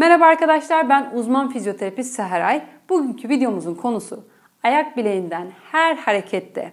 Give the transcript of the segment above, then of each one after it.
Merhaba arkadaşlar, ben uzman fizyoterapist Seheray. Bugünkü videomuzun konusu ayak bileğinden her harekette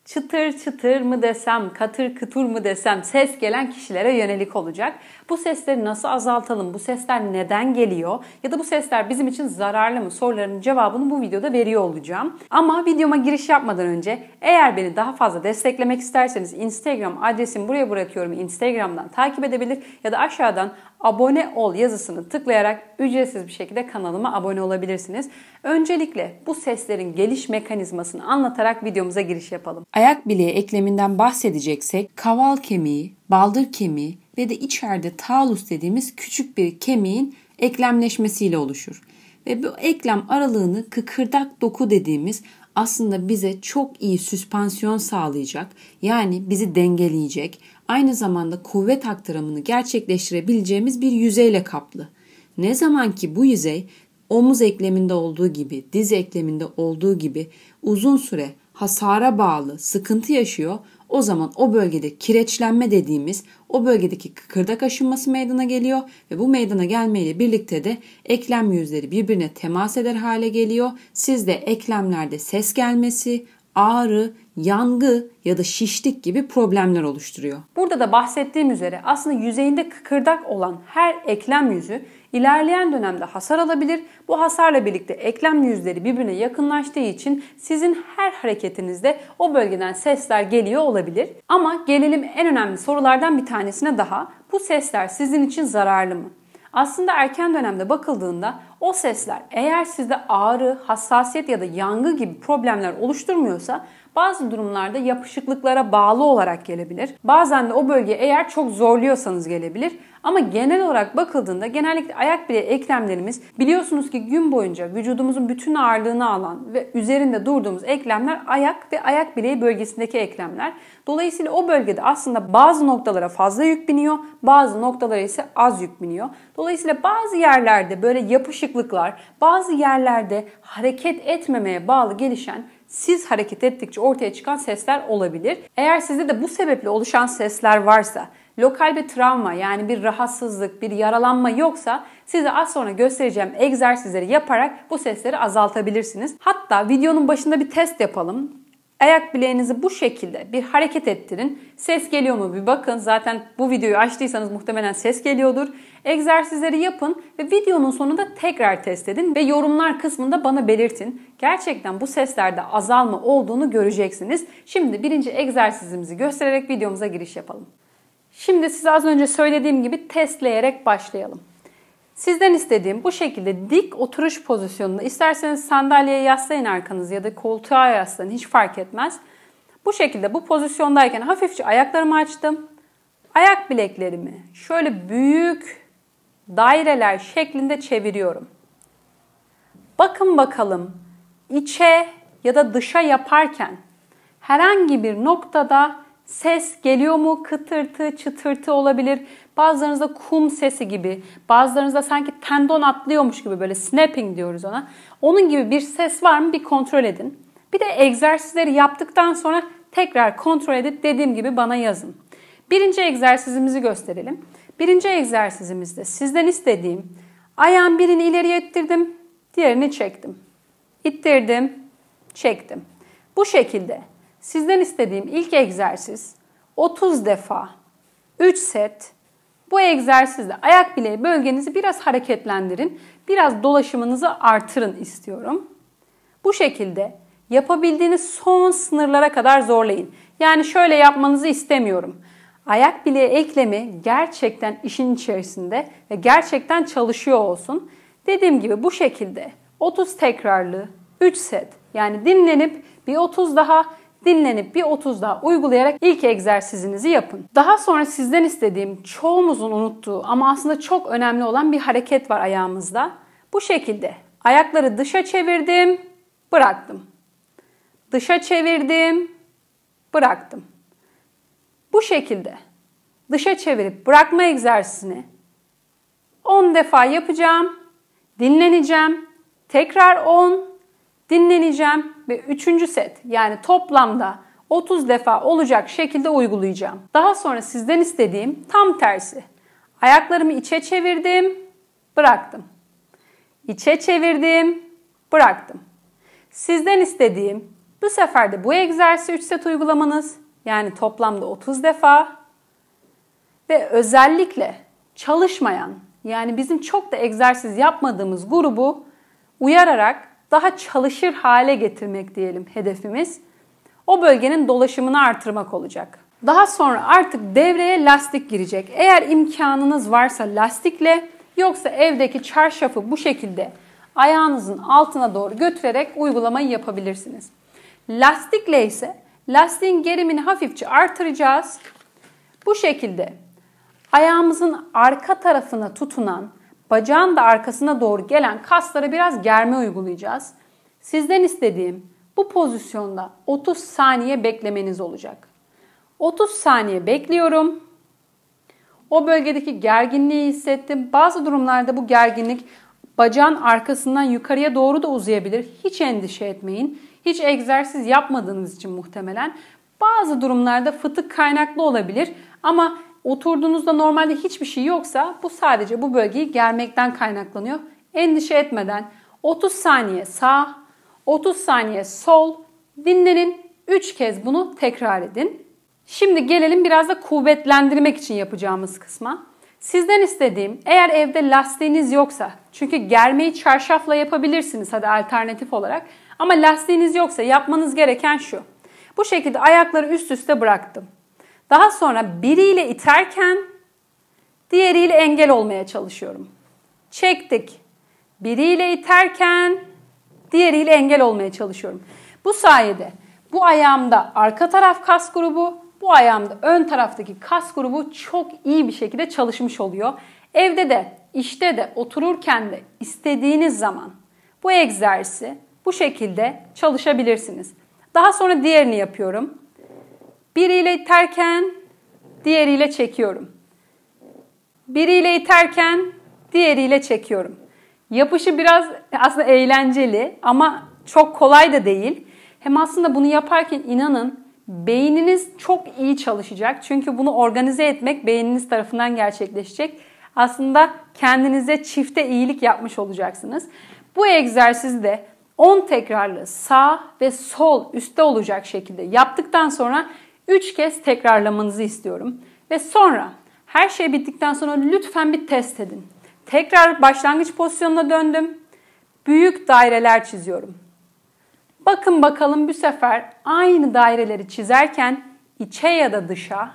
çıtır çıtır mı desem, katır kıtur mu desem ses gelen kişilere yönelik olacak. Bu sesleri nasıl azaltalım, bu sesler neden geliyor ya da bu sesler bizim için zararlı mı sorularının cevabını bu videoda veriyor olacağım. Ama videoma giriş yapmadan önce eğer beni daha fazla desteklemek isterseniz Instagram adresimi buraya bırakıyorum. Instagram'dan takip edebilir ya da aşağıdan abone ol yazısını tıklayarak ücretsiz bir şekilde kanalıma abone olabilirsiniz. Öncelikle bu seslerin geliş mekanizmasını anlatarak videomuza giriş yapalım. Ayak bileği ekleminden bahsedeceksek kaval kemiği, baldır kemiği ve de içeride talus dediğimiz küçük bir kemiğin eklemleşmesiyle oluşur. Ve bu eklem aralığını kıkırdak doku dediğimiz aslında bize çok iyi süspansiyon sağlayacak, yani bizi dengeleyecek, aynı zamanda kuvvet aktarımını gerçekleştirebileceğimiz bir yüzeyle kaplı. Ne zaman ki bu yüzey omuz ekleminde olduğu gibi, diz ekleminde olduğu gibi uzun süre hasara bağlı sıkıntı yaşıyor, o zaman o bölgede kireçlenme dediğimiz o bölgedeki kıkırdak aşınması meydana geliyor ve bu meydana gelmeyle birlikte de eklem yüzleri birbirine temas eder hale geliyor. Sizde eklemlerde ses gelmesi, ağrı, yangı ya da şişlik gibi problemler oluşturuyor. Burada da bahsettiğim üzere aslında yüzeyinde kıkırdak olan her eklem yüzü ilerleyen dönemde hasar alabilir. Bu hasarla birlikte eklem yüzleri birbirine yakınlaştığı için sizin her hareketinizde o bölgeden sesler geliyor olabilir. Ama gelelim en önemli sorulardan bir tanesine daha. Bu sesler sizin için zararlı mı? Aslında erken dönemde bakıldığında o sesler eğer sizde ağrı, hassasiyet ya da yangı gibi problemler oluşturmuyorsa bazı durumlarda yapışıklıklara bağlı olarak gelebilir. Bazen de o bölgeyi eğer çok zorluyorsanız gelebilir. Ama genel olarak bakıldığında genellikle ayak bileği eklemlerimiz biliyorsunuz ki gün boyunca vücudumuzun bütün ağırlığını alan ve üzerinde durduğumuz eklemler ayak ve ayak bileği bölgesindeki eklemler. Dolayısıyla o bölgede aslında bazı noktalara fazla yük biniyor, bazı noktalara ise az yük biniyor. Dolayısıyla bazı yerlerde böyle yapışıklıklar, bazı yerlerde hareket etmemeye bağlı gelişen, siz hareket ettikçe ortaya çıkan sesler olabilir. Eğer sizde de bu sebeple oluşan sesler varsa, lokal bir travma yani bir rahatsızlık, bir yaralanma yoksa size az sonra göstereceğim egzersizleri yaparak bu sesleri azaltabilirsiniz. Hatta videonun başında bir test yapalım. Ayak bileğinizi bu şekilde bir hareket ettirin. Ses geliyor mu bir bakın. Zaten bu videoyu açtıysanız muhtemelen ses geliyordur. Egzersizleri yapın ve videonun sonunda tekrar test edin ve yorumlar kısmında bana belirtin. Gerçekten bu seslerde azalma olduğunu göreceksiniz. Şimdi birinci egzersizimizi göstererek videomuza giriş yapalım. Şimdi size az önce söylediğim gibi testleyerek başlayalım. Sizden istediğim bu şekilde dik oturuş pozisyonunda, isterseniz sandalyeye yaslayın arkanızı ya da koltuğa yaslayın, hiç fark etmez. Bu şekilde bu pozisyondayken hafifçe ayaklarımı açtım. Ayak bileklerimi şöyle büyük daireler şeklinde çeviriyorum. Bakın bakalım içe ya da dışa yaparken herhangi bir noktada ses geliyor mu? Kıtırtı, çıtırtı olabilir. Bazılarınızda kum sesi gibi, bazılarınızda sanki tendon atlıyormuş gibi böyle snapping diyoruz ona. Onun gibi bir ses var mı bir kontrol edin. Bir de egzersizleri yaptıktan sonra tekrar kontrol edip dediğim gibi bana yazın. Birinci egzersizimizi gösterelim. Birinci egzersizimizde sizden istediğim ayağın birini ileriye ittirdim, diğerini çektim. İttirdim, çektim. Bu şekilde sizden istediğim ilk egzersiz 30 defa 3 set. Bu egzersizde ayak bileği bölgenizi biraz hareketlendirin. Biraz dolaşımınızı artırın istiyorum. Bu şekilde yapabildiğiniz son sınırlara kadar zorlayın. Yani şöyle yapmanızı istemiyorum. Ayak bileği eklemi gerçekten işin içerisinde ve gerçekten çalışıyor olsun. Dediğim gibi bu şekilde 30 tekrarlı 3 set, yani dinlenip bir 30 daha, dinlenip bir 30 daha uygulayarak ilk egzersizinizi yapın. Daha sonra sizden istediğim çoğumuzun unuttuğu ama aslında çok önemli olan bir hareket var ayağımızda. Bu şekilde ayakları dışa çevirdim, bıraktım. Dışa çevirdim, bıraktım. Bu şekilde dışa çevirip bırakma egzersizini 10 defa yapacağım, dinleneceğim, tekrar 10, dinleneceğim ve 3. set yani toplamda 30 defa olacak şekilde uygulayacağım. Daha sonra sizden istediğim tam tersi. Ayaklarımı içe çevirdim, bıraktım. içe çevirdim, bıraktım. Sizden istediğim bu sefer de bu egzersizi 3 set uygulamanız. Yani toplamda 30 defa. Ve özellikle çalışmayan, yani bizim çok da egzersiz yapmadığımız grubu uyararak daha çalışır hale getirmek diyelim hedefimiz. O bölgenin dolaşımını artırmak olacak. Daha sonra artık devreye lastik girecek. Eğer imkanınız varsa lastikle, yoksa evdeki çarşafı bu şekilde ayağınızın altına doğru götürerek uygulamayı yapabilirsiniz. Lastikle ise lastiğin gerimini hafifçe artıracağız. Bu şekilde ayağımızın arka tarafına tutunan, bacağın da arkasına doğru gelen kaslara biraz germe uygulayacağız. Sizden istediğim bu pozisyonda 30 saniye beklemeniz olacak. 30 saniye bekliyorum. O bölgedeki gerginliği hissettim. Bazı durumlarda bu gerginlik bacağın arkasından yukarıya doğru da uzayabilir. Hiç endişe etmeyin. Hiç egzersiz yapmadığınız için muhtemelen. Bazı durumlarda fıtık kaynaklı olabilir ama oturduğunuzda normalde hiçbir şey yoksa bu sadece bu bölgeyi germekten kaynaklanıyor. Endişe etmeden 30 saniye sağ, 30 saniye sol, dinlenin. 3 kez bunu tekrar edin. Şimdi gelelim biraz da kuvvetlendirmek için yapacağımız kısma. Sizden istediğim, eğer evde lastiğiniz yoksa, çünkü germeyi çarşafla yapabilirsiniz hadi alternatif olarak, ama lastiğiniz yoksa yapmanız gereken şu. Bu şekilde ayakları üst üste bıraktım. Daha sonra biriyle iterken diğeriyle engel olmaya çalışıyorum. Çektik. Biriyle iterken diğeriyle engel olmaya çalışıyorum. Bu sayede bu ayağımda arka taraf kas grubu, bu ayağımda ön taraftaki kas grubu çok iyi bir şekilde çalışmış oluyor. Evde de, işte de, otururken de istediğiniz zaman bu egzersizi bu şekilde çalışabilirsiniz. Daha sonra diğerini yapıyorum. Biriyle iterken diğeriyle çekiyorum. Biriyle iterken diğeriyle çekiyorum. Yapışı biraz aslında eğlenceli ama çok kolay da değil. Hem aslında bunu yaparken inanın beyniniz çok iyi çalışacak. Çünkü bunu organize etmek beyniniz tarafından gerçekleşecek. Aslında kendinize çifte iyilik yapmış olacaksınız. Bu egzersizi de 10 tekrarlı sağ ve sol üstte olacak şekilde yaptıktan sonra 3 kez tekrarlamanızı istiyorum. Ve sonra her şey bittikten sonra lütfen bir test edin. Tekrar başlangıç pozisyonuna döndüm. Büyük daireler çiziyorum. Bakın bakalım bu sefer aynı daireleri çizerken içe ya da dışa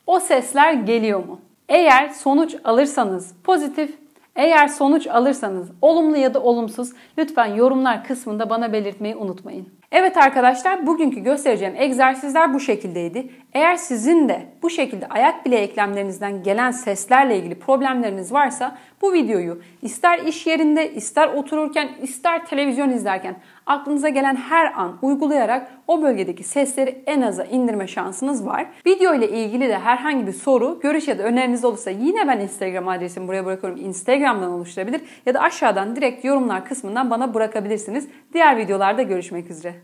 o sesler geliyor mu? Eğer sonuç alırsanız pozitif, eğer sonuç alırsanız olumlu ya da olumsuz lütfen yorumlar kısmında bana belirtmeyi unutmayın. Evet arkadaşlar, bugünkü göstereceğim egzersizler bu şekildeydi. Eğer sizin de bu şekilde ayak bileği eklemlerinizden gelen seslerle ilgili problemleriniz varsa bu videoyu ister iş yerinde, ister otururken, ister televizyon izlerken aklınıza gelen her an uygulayarak o bölgedeki sesleri en aza indirme şansınız var. Video ile ilgili de herhangi bir soru, görüş ya da öneriniz olursa yine ben Instagram adresimi buraya bırakıyorum. Instagram'dan oluşturabilir ya da aşağıdan direkt yorumlar kısmından bana bırakabilirsiniz. Diğer videolarda görüşmek üzere.